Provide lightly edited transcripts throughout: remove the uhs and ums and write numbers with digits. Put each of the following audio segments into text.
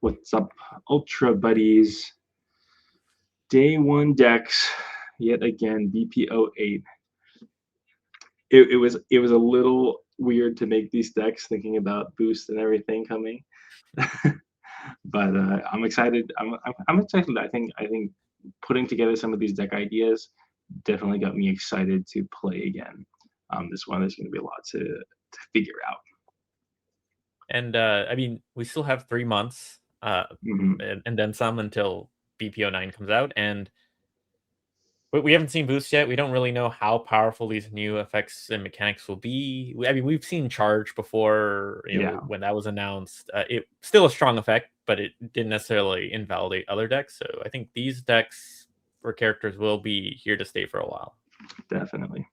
What's up, Ultra Buddies? Day one decks, yet again, BP08. It was a little weird to make these decks, thinking about boost and everything coming, but I'm excited. I'm excited. I think putting together some of these deck ideas definitely got me excited to play again. This one is going to be a lot to figure out. And I mean, we still have 3 months, Mhm. and then some until BP09 comes out, and we haven't seen boosts yet. We don't really know how powerful these new effects and mechanics will be. I mean, we've seen charge before, Yeah, when that was announced. It still a strong effect, but it didn't necessarily invalidate other decks. So I think these decks for characters will be here to stay for a while. definitely.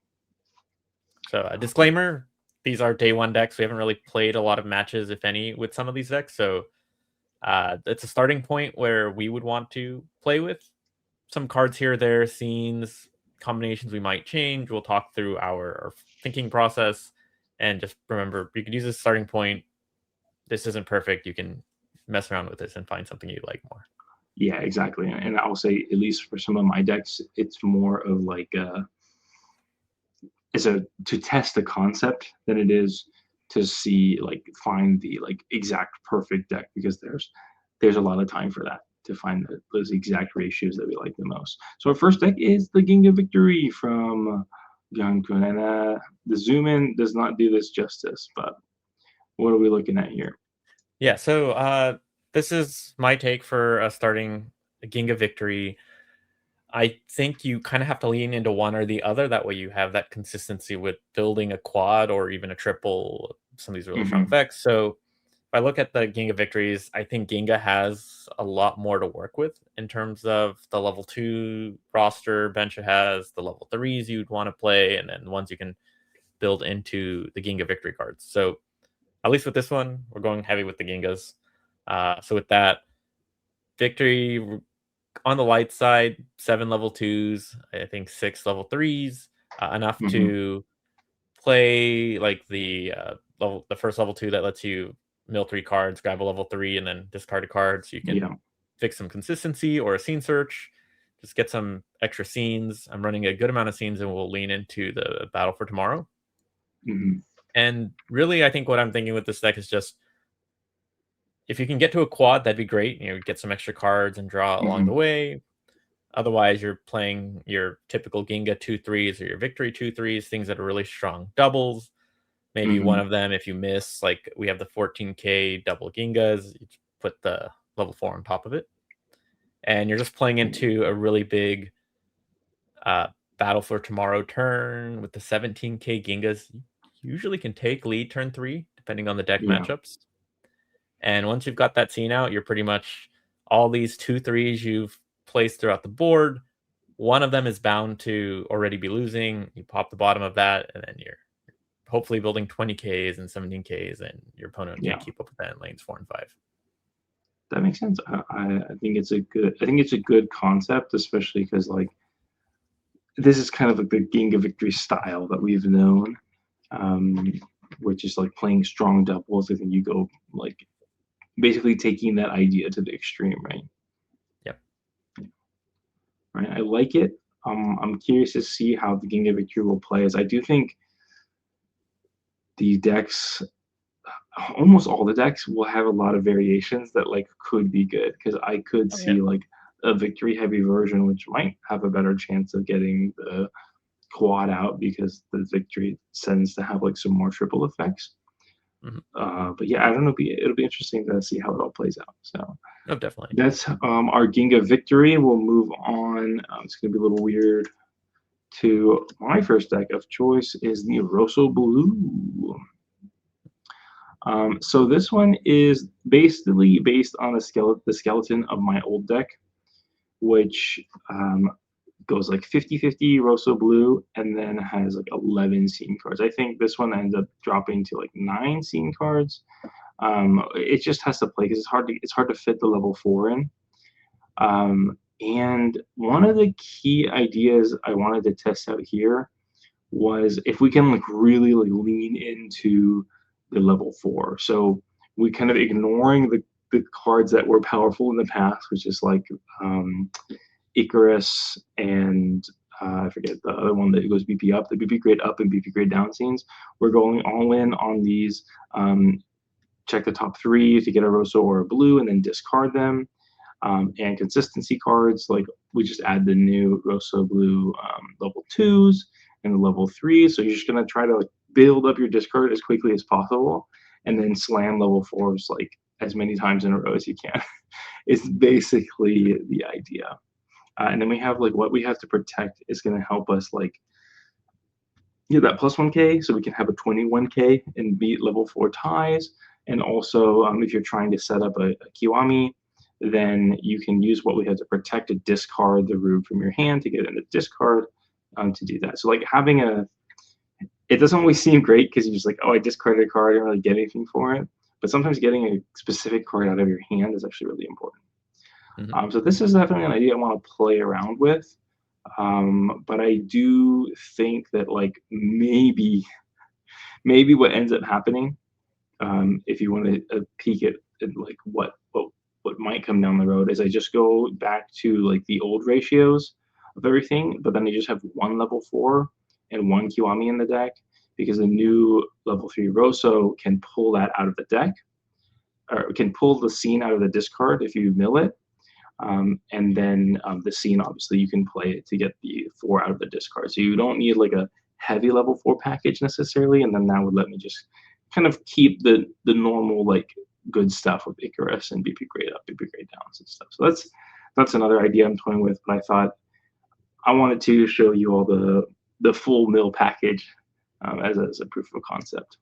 So a disclaimer: these are day one decks. We haven't really played a lot of matches, if any, with some of these decks. So it's a starting point where we would want to play with some cards here or there, scenes, combinations we might change. We'll talk through our thinking process, and just remember, you can use this starting point. This isn't perfect. You can mess around with this and find something you like more. Yeah, exactly. And I'll say, at least for some of my decks, it's more of like is a to test the concept than it is to see, like, find the like exact perfect deck, because there's a lot of time for that to find those exact ratios that we like the most. So our first deck is the Ginga Victory from Gankun, and the zoom in does not do this justice. But what are we looking at here? Yeah. So this is my take for starting a Ginga Victory. I think you kind of have to lean into one or the other. That way, you have that consistency with building a quad or even a triple. Some of these really strong Hmm. effects. So if I look at the Ginga victories, I think Ginga has a lot more to work with in terms of the level 2 roster bench it has, the level 3s you'd want to play, and then ones you can build into the Ginga victory cards. So at least with this one, we're going heavy with the Gingas. So with that, victory on the light side, 7 level 2s, I think 6 level 3s, enough Hmm. to play like the first level 2 that lets you mill 3 cards, grab a level 3, and then discard a card so you can Yeah. fix some consistency or a scene search. Just get some extra scenes. I'm running a good amount of scenes, and we'll lean into the battle for tomorrow. Hmm. And really, I think what I'm thinking with this deck is just, if you can get to a quad, that'd be great. Get some extra cards and draw along the Hmm. way. Otherwise, you're playing your typical Ginga 2/3s or your Victory 2/3s, things that are really strong doubles. Maybe one Hmm. of them, if you miss, like we have the 14k double Gingas, you put the level 4 on top of it. And you're just playing into a really big uh, battle for tomorrow turn with the 17k Gingas. You usually can take lead turn 3, depending on the deck Yeah. matchups. And once you've got that scene out, you're pretty much all these 2/3s you've placed throughout the board. One of them is bound to already be losing. You pop the bottom of that, and then you're hopefully building 20Ks and 17Ks, and your opponent can't Yeah. keep up with that in lanes 4 and 5. That makes sense. I think it's a good. I think it's a good concept, especially because, like, this is kind of like the Ginga Victory style that we've known, um, which is like playing strong doubles. I think you go, like, basically taking that idea to the extreme, right? Yep. Right. I like it. I'm curious to see how the Ginga Victory will play. As I do think the decks, almost all the decks, will have a lot of variations that, like, could be good, because I could Oh, yeah. see, like, a victory heavy version which might have a better chance of getting the quad out, because the victory tends to have, like, some more triple effects. Mhm. But yeah, I don't know. It'll be interesting to see how it all plays out. So Oh, definitely. that's our Ginga Victory. We'll move on. It's going to be a little weird to my first deck of choice is the Rosso Blue. So this one is basically based on the skeleton of my old deck, which goes like 50-50 Rosso Blue, and then has like 11 scene cards. I think this one ends up dropping to like 9 scene cards. It just has to play because it's hard to fit the level 4 in. And one of the key ideas I wanted to test out here was if we can, like, really, like, lean into the level 4. So we kind of ignoring the cards that were powerful in the past, which is like Icarus and I forget the other one that goes BP up, the BP grade up and BP grade down scenes. We're going all in on these. Check the top 3 to get a Rosso or a blue, and then discard them. And consistency cards, like we just add the new Rosso blue level 2s and the level 3s. So you're just gonna try to like build up your discard as quickly as possible, and then slam level 4s like as many times in a row as you can. It's basically the idea. And then we have like what we have to protect is going to help us like get that plus 1k, so we can have a 21k and beat level 4 ties. And also, if you're trying to set up a Kiwami, then you can use what we have to protect to discard the rube from your hand to get in the discard to do that. So like having it doesn't always seem great because you're just like, oh, I discarded a card, I don't really get anything for it. But sometimes getting a specific card out of your hand is actually really important. So this is definitely an idea I want to play around with. But I do think that like maybe what ends up happening, if you want to peek at like what might come down the road, is I just go back to like the old ratios of everything, but then I just have one level 4 and one Kiwami in the deck, because the new level 3 Rosso can pull that out of the deck, or can pull the scene out of the discard if you mill it. And then the scene, obviously, you can play it to get the 4 out of the discard. So you don't need like a heavy level 4 package necessarily, and then that would let me just kind of keep the normal like good stuff with Icarus and BP grade up, BP grade downs and stuff. So that's another idea I'm toying with, but I thought I wanted to show you all the full mill package as a proof of concept.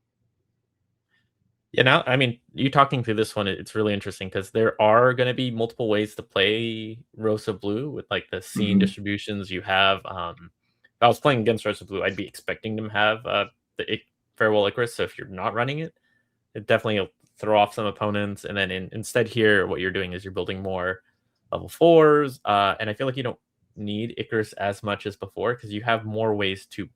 Yeah, now, I mean, you talking through this one, it's really interesting because there are going to be multiple ways to play Rosa Blue with like the scene distributions you have. If I was playing against Rosa Blue, I'd be expecting them to have the Farewell Icarus. So if you're not running it, it definitely will throw off some opponents. And then instead here, what you're doing is you're building more level 4s. And I feel like you don't need Icarus as much as before because you have more ways to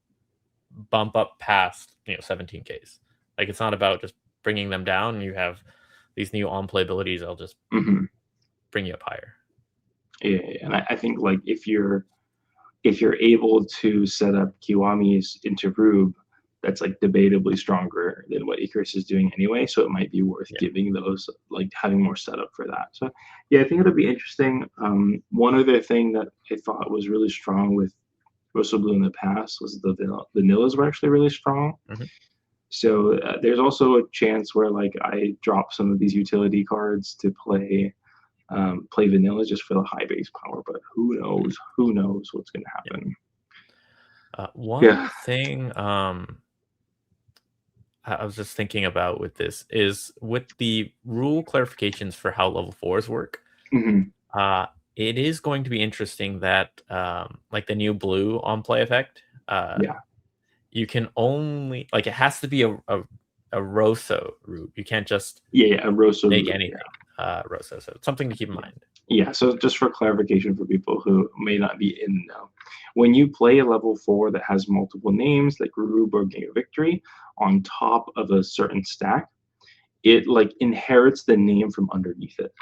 bump up past 17Ks. Like it's not about just bringing them down. You have these new on-play abilities. I'll just bring you up higher. Yeah, and I think like if you're able to set up Kiwamis into Rube, that's like debatably stronger than what Icarus is doing anyway. So it might be worth giving those, like having more setup for that. So yeah, I think it'll be interesting. One other thing that I thought was really strong with Rosso Blue in the past was the vanillas were actually really strong. So there's also a chance where like I drop some of these utility cards to play vanilla just for the high base power, but who knows what's going to happen. One thing I was just thinking about with this is with the rule clarifications for how level 4s work. It is going to be interesting that like the new blue on play effect. You can only like it has to be a Rosso route. You can't just a Rosso make anything Rosso. So it's something to keep in mind. Yeah, so just for clarification for people who may not be in the know, when you play a level 4 that has multiple names like Rube or Giga Victory on top of a certain stack, it like inherits the name from underneath it.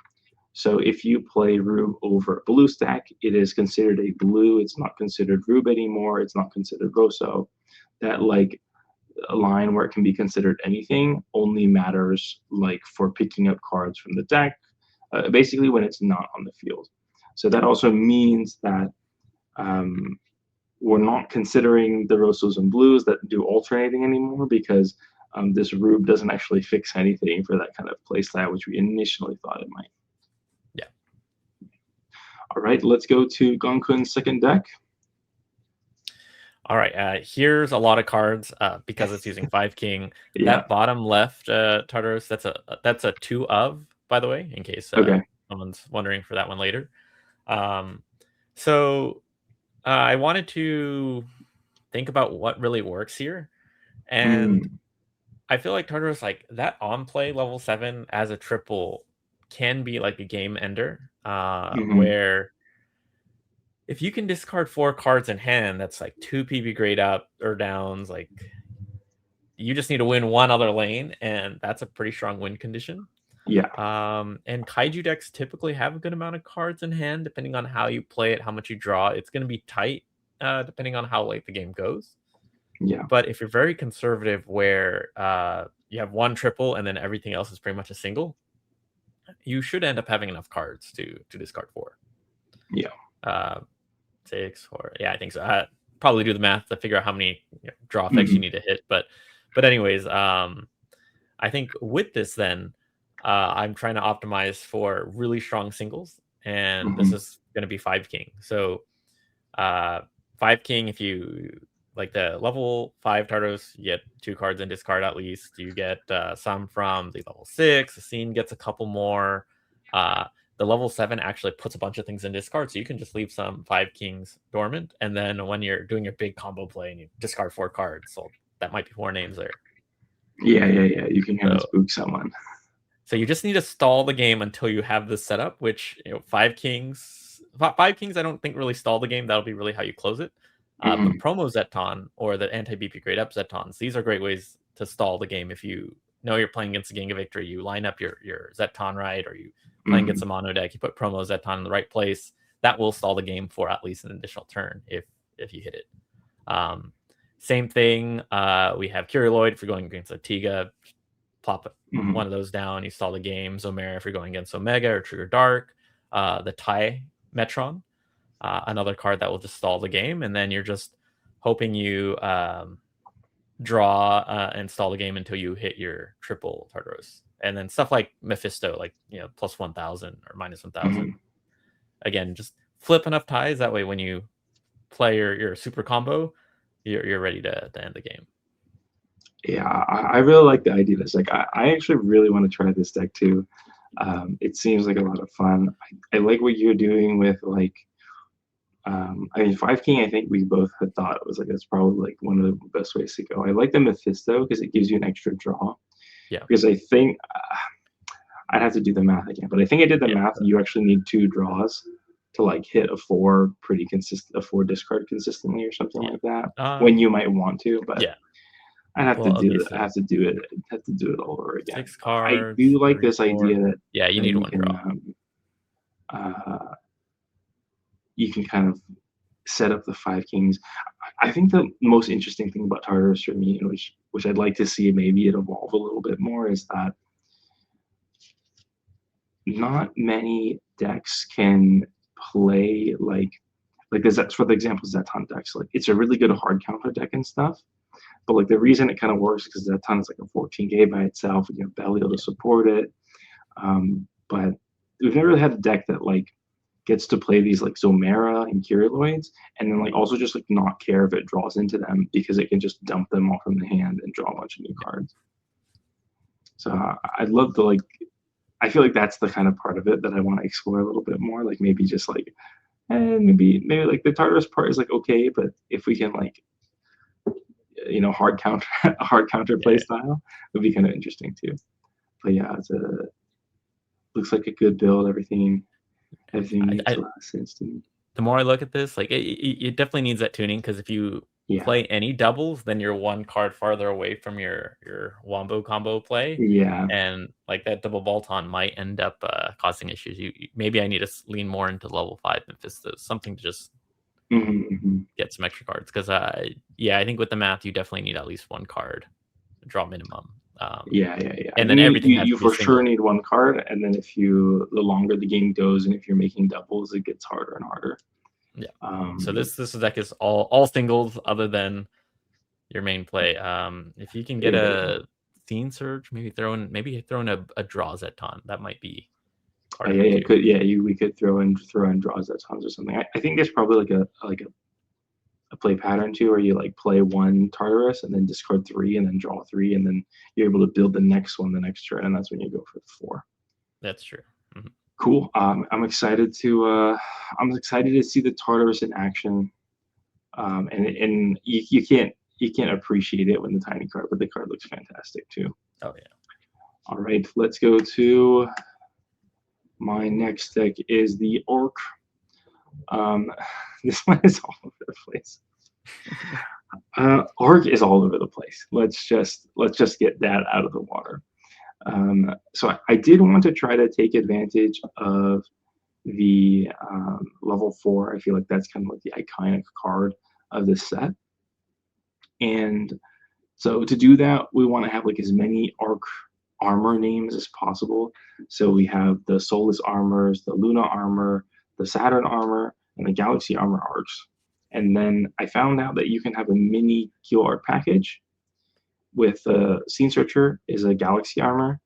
So if you play Rube over a blue stack, it is considered a blue. It's not considered Rube anymore. It's not considered Rosso. That like a line where it can be considered anything only matters like for picking up cards from the deck, basically when it's not on the field. So that also means that we're not considering the Rossos and Blues that do alternating anymore, because this Rube doesn't actually fix anything for that kind of playstyle, which we initially thought it might. Yeah. All right, let's go to Gonkun's second deck. All right, here's a lot of cards because it's using 5 king. That bottom left, Tartarus, that's a 2 of, by the way, in case someone's wondering for that one later. So I wanted to think about what really works here. And I feel like Tartarus, like that on play level 7 as a triple can be like a game ender, where if you can discard 4 cards in hand, that's like 2 PB grade up or downs. Like you just need to win one other lane, and that's a pretty strong win condition. Yeah. And kaiju decks typically have a good amount of cards in hand, depending on how you play it, how much you draw. It's going to be tight, depending on how late the game goes. Yeah. But if you're very conservative, where you have one triple and then everything else is pretty much a single, you should end up having enough cards to discard 4. Yeah. 6 or yeah, I think so. I probably do the math to figure out how many draw effects you Mhm. need to hit. But anyways, I think with this then, I'm trying to optimize for really strong singles, and this Mhm. is going to be 5 king. So 5 king, if you like the level 5 Tardos, you get 2 cards in discard at least. You get some from the level 6. The scene gets a couple more. The level 7 actually puts a bunch of things in discard, so you can just leave some 5 kings dormant, and then when you're doing your big combo play and you discard 4 cards, so that might be 4 names there. Yeah. You can kind of So spook someone. So you just need to stall the game until you have this set up, which 5 kings I don't think really stall the game. That'll be really how you close it. But Mhm. promo Zeton or the anti-BP grade up Zetons, these are great ways to stall the game. If you know you're playing against a Gang of Victory, you line up your Zeton right, or you playing against Mhm. a mono deck, you put promo Zeton in the right place. That will stall the game for at least an additional turn if you hit it. Same thing. We have Curiloid if you're going against a Tiga, plop Mhm. one of those down, you stall the game. Zomera if you're going against Omega or Trigger Dark. The Tai Metron, another card that will just stall the game, and then you're just hoping you draw and stall the game until you hit your triple Tartaros. And then stuff like Mephisto, like plus 1,000 or minus 1,000. Mhm. Again, just flip enough ties that way when you play your super combo, you're ready to end the game. Yeah, I really like the idea. That's like I actually really want to try this deck too. It seems like a lot of fun. I like what you're doing with like. I mean, 5 king. I think we both had thought it was like that's probably like one of the best ways to go. I like the Mephisto because it gives you an extra draw. Yeah. Because I think I'd have to do the math again, but I think I did the Yeah. math. You actually need 2 draws to like hit a 4 pretty consistent, a 4 discard consistently or something Yeah. like that. When you might want to, but Yeah. I'd have to Well, do okay, it. I so have to do it. Have to do it all over again. 6 I cards, do like 3, this 4. idea that Yeah, you that need 1 draw. Uh, you can kind of set up the 5 kings. I think the most interesting thing about Tartarus for me, and which I'd like to see maybe it evolve a little bit more, is that not many decks can play like there's that's for the example Zeton decks. Like it's a really good hard counter deck and stuff. But like the reason it kind of works because Zeton is like a 14K by itself, and you have Belial to support it. But we've never really had a deck that like gets to play these like Zomera and Curiloids, and then like also just like not care if it draws into them because it can just dump them all from the hand and draw a bunch of new cards. So I'd love to like. I feel like that's the kind of part of it that I want to explore a little bit more. Like maybe just like, maybe like the Tartarus part is like okay, but if we can like hard counter a hard counter play Yeah. style would be kind of interesting too. But yeah, looks like a good build. Everything makes a lot of sense to me. The more I look at this, like it definitely needs that tuning, because if you Yeah, play any doubles, then you're 1 card farther away from your wombo combo play, yeah. and like that double Bolton might end up causing issues. Maybe I need to lean more into level 5 Mephisto, something to just Mm-hmm. get some extra cards, because yeah, I think with the math you definitely need at least 1 card draw minimum. Yeah. I And then think everything has you to be for sure single. need 1 card, and then the longer the game goes, and if you're making doubles, it gets harder and harder. Yeah. Um, So this deck is all singles other than your main play. If you can get yeah, a Scene Surge, maybe throw in a draw Zeton. That might be part of yeah, it yeah, too. we could throw in draws at tons or something. I think there's probably a play pattern too, where you like play 1 Tartarus and then discard 3 and then draw 3, and then you're able to build the next one the next turn, and that's when you go for the 4. That's true. Mm-hmm. Cool. I'm excited to see the Tartarus in action. And you can't appreciate it when the tiny card, but the card looks fantastic too. Oh yeah. All right, let's go to my next deck is the Orc. This one is all over the place. Orc is all over the place. Let's just get that out of the water. So I did want to try to take advantage of the level 4. I feel like that's kind of like the iconic card of this set. And so to do that, we want to have like as many arc armor names as possible. So we have the Solus armors, the Luna armor, the Saturn armor, and the Galaxy armor arcs. And then I found out that you can have a mini Keel art package with the Scene Searcher is a Galaxy armor,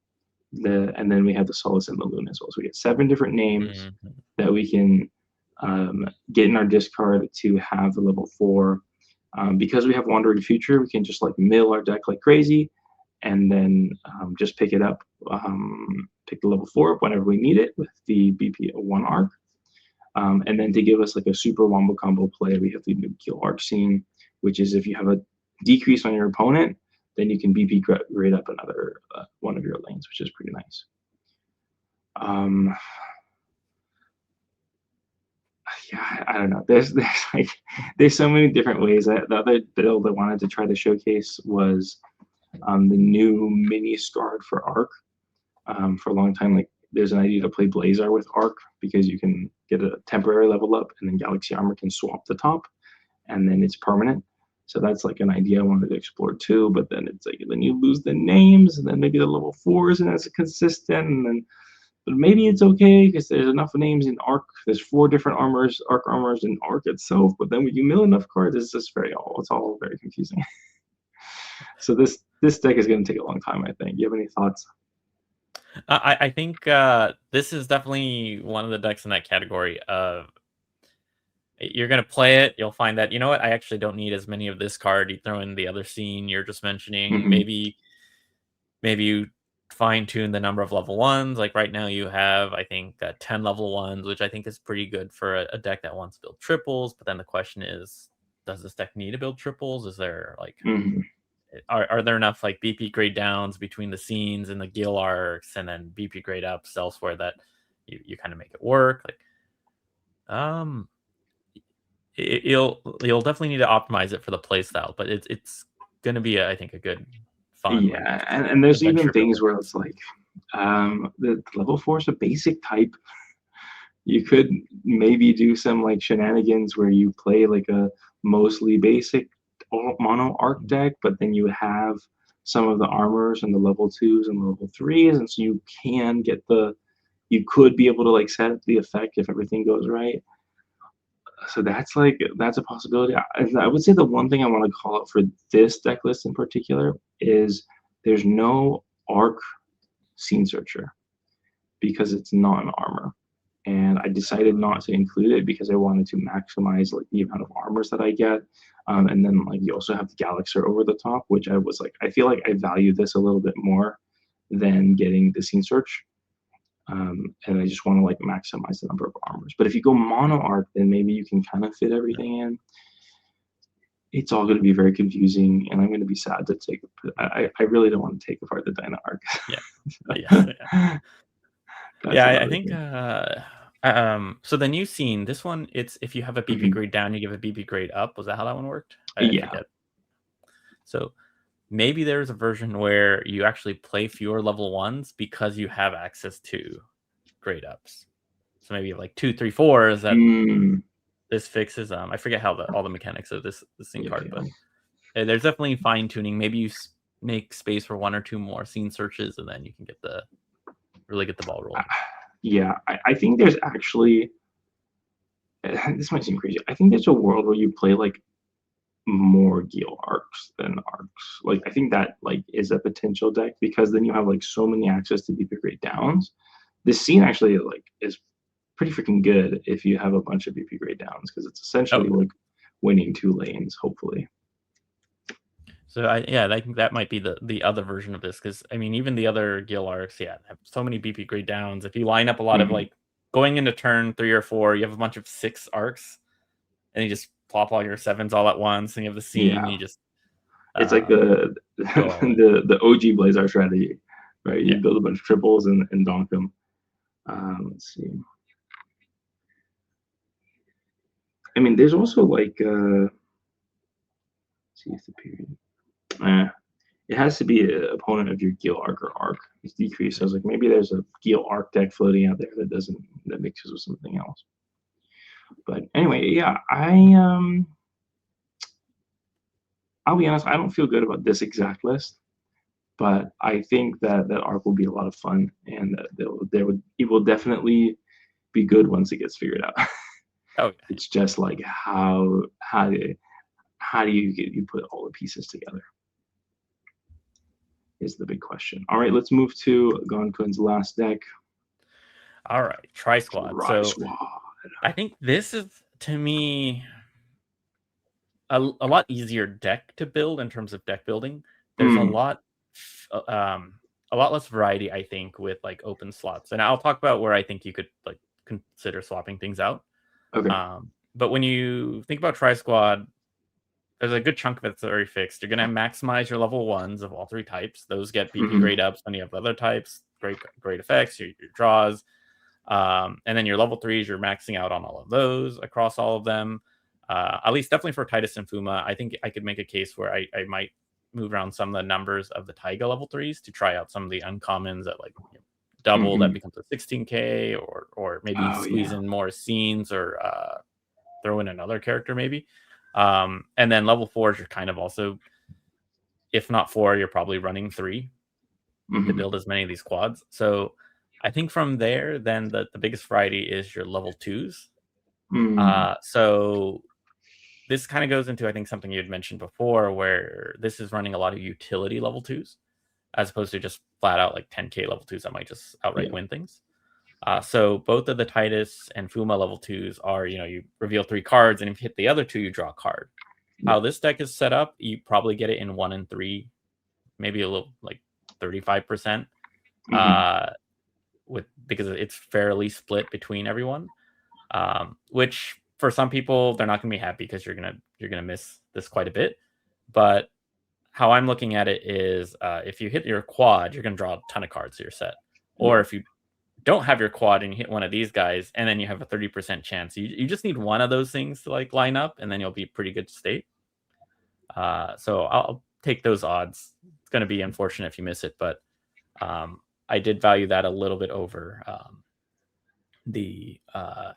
and then we have the Solus and the Luna as well. So we get 7 different names that we can get in our discard to have the level 4. Because we have Wandering Future, we can just like mill our deck like crazy, and then just pick it up, pick the level 4 up whenever we need it with the BP01 arc. And then to give us like a super wombo combo play, we have the new Keel arc scene, which is if you have a decrease on your opponent, then you can BP grade up another one of your lanes, which is pretty nice. Yeah, I don't know. There's so many different ways. The other build I wanted to try to showcase was the new mini Scarred for Arc. For a long time, like there's an idea to play Blazar with Arc because you can get a temporary level up, and then Galaxy Armor can swap the top, and then it's permanent. So that's like an idea I wanted to explore too. But then it's like then you lose the names, and then maybe the level 4s and as consistent, and then. But maybe it's okay because there's enough names in Arc. There's 4 different armors, Arc armors in Arc itself. But then when you mill enough cards, it's just it's all very confusing. So this deck is going to take a long time, I think. You have any thoughts? I think this is definitely one of the decks in that category of you're going to play it. You'll find that, you know what, I actually don't need as many of this card. You throw in the other scene you're just mentioning. Mm-hmm. Maybe you fine tune the number of level 1s. Like right now you have, I think, 10 level 1s, which I think is pretty good for a deck that wants to build triples. But then the question is, does this deck need to build triples? Is there like, are there enough like BP grade downs between the scenes and the Gil arcs and then BP grade ups elsewhere that you kind of make it work? Like, you'll definitely need to optimize it for the playstyle, but it's gonna be, I think, a good fun like and there's even adventure things builder. where it's like the level 4 is a basic type. You could maybe do some like shenanigans where you play like a mostly basic mono arc deck, but then you have some of the armors and the level 2s and level 3s, and so you can get you could be able to like set up the effect if everything goes right. So that's a possibility. I would say the one thing I want to call out for this deck list in particular is there's no arc Scene Searcher because it's not an armor. And I decided not to include it because I wanted to maximize like the amount of armors that I get. And then like you also have the Galaxer over the top, which I was like, I feel like I value this a little bit more than getting the Scene Search. And I just want to like maximize the number of armors. But if you go mono arc, then maybe you can kind of fit everything in. It's all going to be very confusing, and I'm going to be sad to take. I really don't want to take apart the Dyna arc. I think. So the new scene, this one, it's if you have a BP grade down, you give a BP grade up. Was that how that one worked? I forget. So maybe there's a version where you actually play fewer level 1s because you have access to grade ups. So maybe like 2, 3, 4s that this fixes. I forget how all the mechanics of this scene card, but there's definitely fine tuning. Maybe you make space for 1 or 2 more scene searches, and then you can really get the ball rolling. Yeah, I think there's actually. This might seem crazy. I think there's a world where you play like more Gil arcs than arcs. Like I think that like is a potential deck because then you have like so many access to BP grade downs. This scene actually like is pretty freaking good if you have a bunch of BP grade downs because it's essentially like winning 2 lanes, hopefully. So I think that might be the other version of this because I mean even the other Gil arcs, have so many BP grade downs. If you line up a lot of like going into turn 3 or 4, you have a bunch of 6 arcs, and you just plop all your 7s all at once, and you have the scene. And you just it's like the OG Blazar strategy, right? You build a bunch of triples and donk them. Let's see. I mean, there's also like see if the period. It has to be an opponent of your Gil Arc or Arc. It's decreased. So I was like, maybe there's a Gil Arc deck floating out there that mixes with something else. But anyway, yeah, I'll be honest, I don't feel good about this exact list, but I think that Arc will be a lot of fun, and that it will definitely be good once it gets figured out. Oh, It's just like how do you put all the pieces together is the big question. All right, let's move to Gonkun's last deck. all right, Tri Squad. So Squad. I think this is, to me, a lot easier deck to build in terms of deck building. There's a lot less variety, I think, with like open slots, and I'll talk about where I think you could like consider swapping things out. Okay. But when you think about Tri Squad, there's a good chunk of it's already fixed. You're going to maximize your level 1s of all 3 types. Those get BP grade ups when you have other types, great effects, your draws. And then your level 3s, you're maxing out on all of those across all of them. At least definitely for Titus and Fuma, I think I could make a case where I might move around some of the numbers of the Taiga level 3s to try out some of the uncommons that like double that becomes a 16k, or maybe squeeze in more scenes, or throw in another character maybe. And then level 4s, you're kind of also, if not 4, you're probably running 3 to build as many of these quads. So I think from there, then the biggest variety is your level 2s. So this kind of goes into, I think, something you had mentioned before, where this is running a lot of utility level 2s, as opposed to just flat out like 10k level 2s that might just outright win things. So both of the Titus and Fuma level 2s are, you reveal 3 cards, and if you hit the other 2, you draw a card. How this deck is set up, you probably get it in 1 and 3, maybe a little like 35%, because it's fairly split between everyone. Which for some people, they're not going to be happy because you're gonna miss this quite a bit. But how I'm looking at it is, if you hit your quad, you're going to draw a ton of cards to your set. Or if you don't have your quad and you hit one of these guys, and then you have a 30% chance. You just need one of those things to like line up, and then you'll be pretty good state. So I'll take those odds. It's going to be unfortunate if you miss it, but I did value that a little bit over the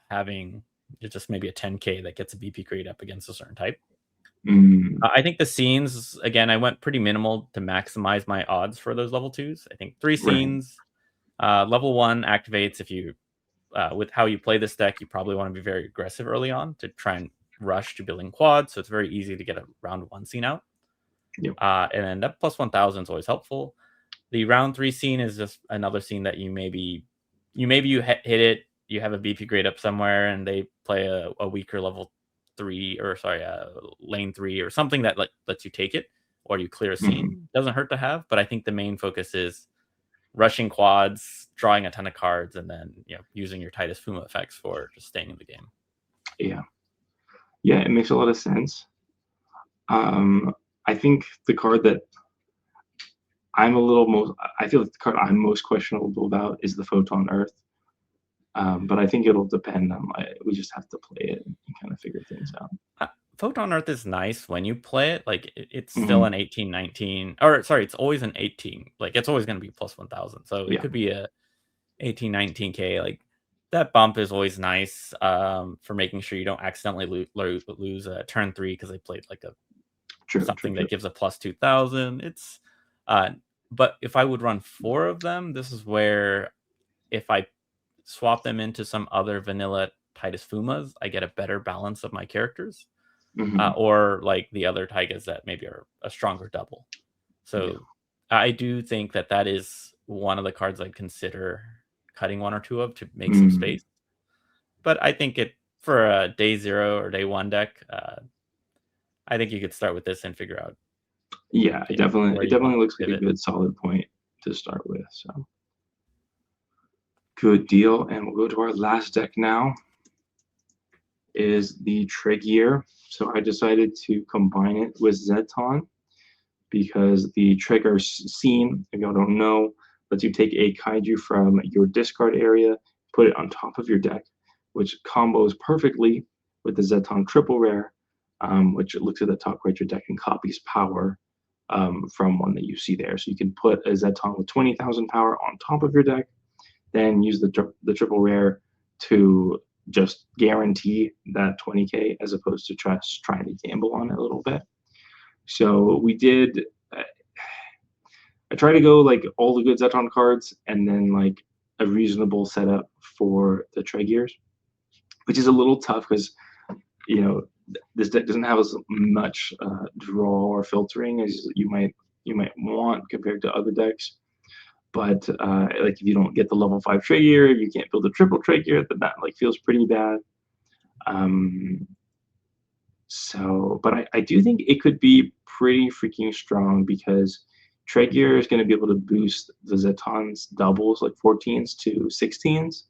having just maybe a 10k that gets a BP grade up against a certain type. I think the scenes, again, I went pretty minimal to maximize my odds for those level 2s. I think 3 scenes. Level 1 activates if you, with how you play this deck, you probably want to be very aggressive early on to try and rush to building quads. So it's very easy to get a round 1 scene out. And then that plus 1000 is always helpful. The round 3 scene is just another scene that you hit it, you have a BP grade up somewhere, and they play a weaker level 3, or sorry, lane 3 or something that lets you take it, or you clear a scene. Doesn't hurt to have, but I think the main focus is rushing quads, drawing a ton of cards, and then using your Titus Fuma effects for just staying in the game. Yeah, it makes a lot of sense. I think the card that I feel like the card I'm most questionable about is the Photon Earth. But I think it'll depend on, we just have to play it and kind of figure things out. Photon Earth is nice when you play it. Like it's still an 18, 19, or sorry, it's always an 18. Like it's always going to be plus 1000. So it could be a 18, 19k. Like that bump is always nice for making sure you don't accidentally lose a turn 3 because they played like something that gives a plus 2000. It's but if I would run 4 of them, this is where if I swap them into some other vanilla Titus Fumas, I get a better balance of my characters. Or like the other Taigas that maybe are a stronger double. So I do think that is one of the cards I'd consider cutting 1 or 2 of to make some space. But I think for a day 0 or day 1 deck, I think you could start with this and figure out. Yeah, it definitely looks like a good solid point to start with. So good deal. And we'll go to our last deck now. Is the Tregear. So I decided to combine it with Zeton because the Trigger scene, if y'all don't know, lets you take a kaiju from your discard area, put it on top of your deck, which combos perfectly with the Zeton triple rare, which looks at the top right of your deck and copies power from one that you see there. So you can put a Zeton with 20,000 power on top of your deck, then use the triple rare to just guarantee that 20k as opposed to trying to gamble on it a little bit. So we did. I try to go like all the good Zeton cards and then like a reasonable setup for the Tregears, which is a little tough because this deck doesn't have as much draw or filtering as you might want compared to other decks. But like if you don't get the level 5 Tregear, you can't build a triple Tregear, then that like feels pretty bad. But I do think it could be pretty freaking strong because Tregear is going to be able to boost the Zeton's doubles, like 14s to 16s.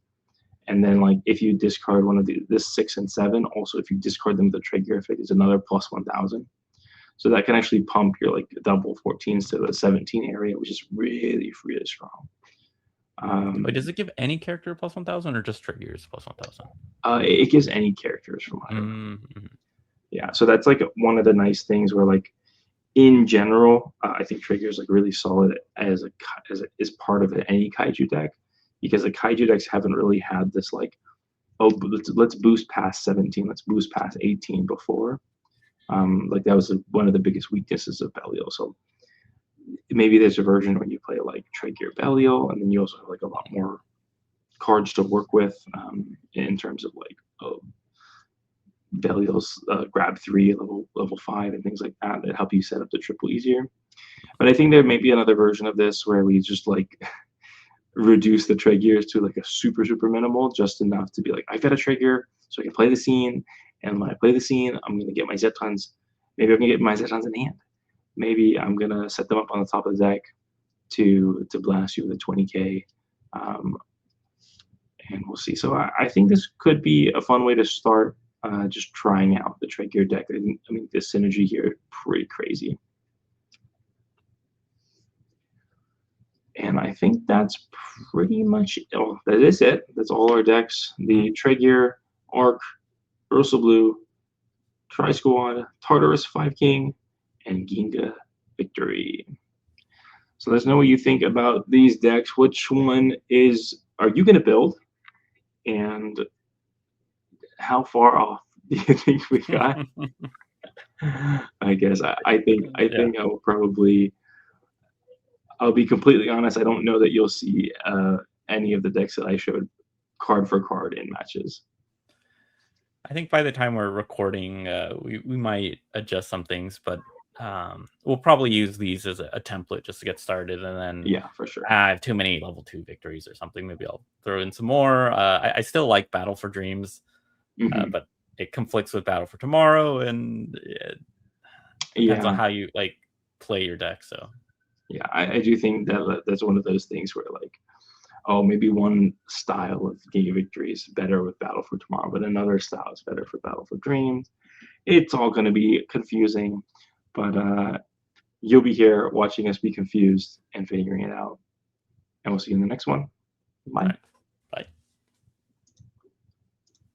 And then like if you discard one of this 6 and 7, also if you discard them, the Tregear effect is another plus 1,000. So that can actually pump your like double 14s to the 17 area, which is really, really strong. Wait, does it give any character plus 1,000 or just Tregears plus 1,000? It gives any characters from what I remember. Yeah, so that's like one of the nice things where like in general, I think Tregear is like really solid as part of any kaiju deck, because the kaiju decks haven't really had this like, oh, let's boost past 17, let's boost past 18 before. Like that was one of the biggest weaknesses of Belial. So maybe there's a version where you play like Tregear Belial, and then you also have like a lot more cards to work with in terms of like Belial's grab 3, level 5, and things like that help you set up the triple easier. But I think there may be another version of this where we just like reduce the Tregears to like a super minimal, just enough to be like, I've got a Tregear, so I can play the scene. And when I play the scene, I'm going to get my Zetons. Maybe I'm going to get my Zetons in hand. Maybe I'm going to set them up on the top of the deck to blast you with a 20k. And we'll see. So I think this could be a fun way to start just trying out the Tregear deck. I mean, the synergy here is pretty crazy. And I think that's pretty much that is it. That's all our decks. The Tregear, Arc, Ursa Blue, Tri-Squad, Tartarus 5 King, and Ginga Victory. So let us know what you think about these decks. Which one are you going to build? And how far off do you think we got? I guess I think I'll be completely honest, I don't know that you'll see any of the decks that I showed card for card in matches. I think by the time we're recording, we might adjust some things, but we'll probably use these as a template just to get started, and then yeah, for sure. I have too many level 2 victories or something. Maybe I'll throw in some more. I still like Battle for Dreams, but it conflicts with Battle for Tomorrow, and it depends on how you like play your deck. So yeah, I do think that's one of those things where like, oh, maybe one style of Ginga Victory is better with Battle for Tomorrow, but another style is better for Battle for Dreams. It's all going to be confusing, but you'll be here watching us be confused and figuring it out. And we'll see you in the next one. Bye.